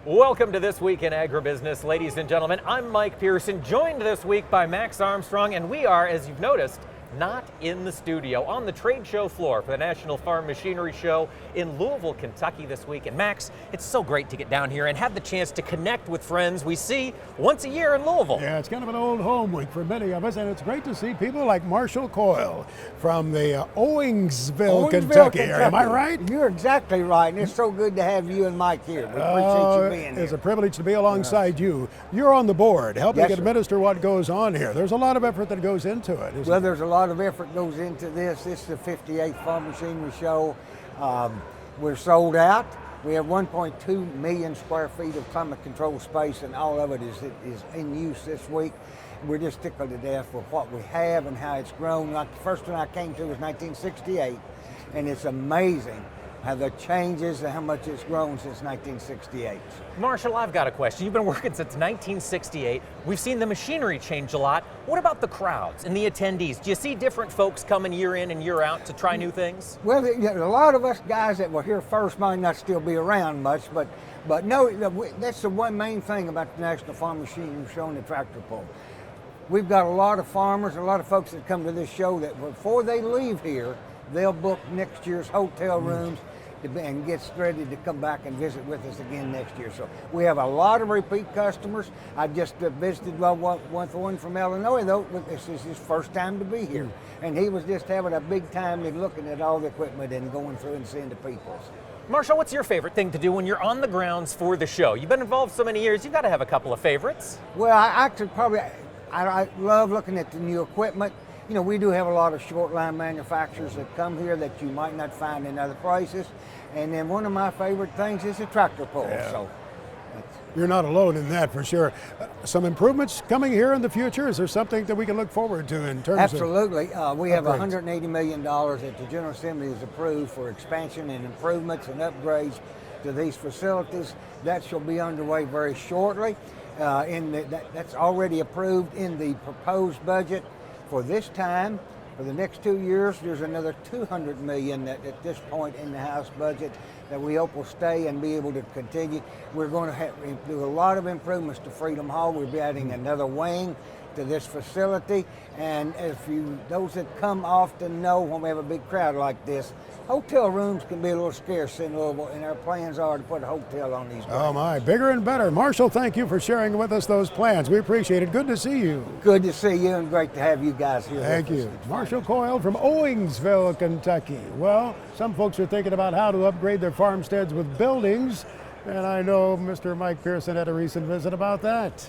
Welcome to This Week in Agribusiness, ladies and gentlemen. I'm Mike Pearson, joined this week by Max Armstrong, and we are, as you've noticed, not in the studio, on the trade show floor for the National Farm Machinery Show in Louisville, Kentucky this week. And Max, it's so great to get down here and have the chance to connect with friends we see once a year in Louisville. Yeah, it's kind of an old home week for many of us, and it's great to see people like Marshall Coyle from the Owensville, Kentucky area. Am I right? You're exactly right, and it's so good to have you and Mike here. We appreciate you being here. It's a privilege to be alongside you. You're on the board, helping Yes, sir. administer what goes on here. There's a lot of effort that goes into it, isn't Well, it? there's a lot of effort goes into this. This is the 58th Farm Machinery Show. We're sold out. We have 1.2 million square feet of climate control space, and all of it is in use this week. We're just tickled to death with what we have and how it's grown. Like the first one I came to was 1968, and it's amazing how the changes and how much it's grown since 1968. Marshall, I've got a question. You've been working since 1968. We've seen the machinery change a lot. What about the crowds and the attendees? Do you see different folks coming year in and year out to try new things? Well, a lot of us guys that were here first might not still be around much, but no, that's the one main thing about the National Farm Machinery Show and the tractor pull. We've got a lot of farmers, a lot of folks that come to this show that before they leave here, they'll book next year's hotel rooms and gets ready to come back and visit with us again next year. So we have a lot of repeat customers. I just visited one from Illinois, though. This is his first time to be here. And he was just having a big time in looking at all the equipment and going through and seeing the people. Marshall, what's your favorite thing to do when you're on the grounds for the show? You've been involved so many years, you've got to have a couple of favorites. Well, I love looking at the new equipment. You know, we do have a lot of short line manufacturers that come here that you might not find in other places. And then one of my favorite things is the tractor pull. Yeah. So You're not alone in that, for sure. Some improvements coming here in the future? Is there something that we can look forward to in terms absolutely. We have upgrades? $180 million that the General Assembly has approved for expansion and improvements and upgrades to these facilities. That shall be underway very shortly. That's already approved in the proposed budget for this time. For the next 2 years, there's another $200 million at this point in the House budget that we hope will stay and be able to continue. We're going to do a lot of improvements to Freedom Hall. We'll be adding another wing to this facility. And those that come often know when we have a big crowd like this, hotel rooms can be a little scarce in Louisville, and our plans are to put a hotel on these grounds. Oh my, bigger and better. Marshall, thank you for sharing with us those plans. We appreciate it. Good to see you. Good to see you, and great to have you guys here. Thank with you. us. Marshall Coyle from Owensville, Kentucky. Well, some folks are thinking about how to upgrade their farmsteads with buildings, and I know Mr. Mike Pearson had a recent visit about that.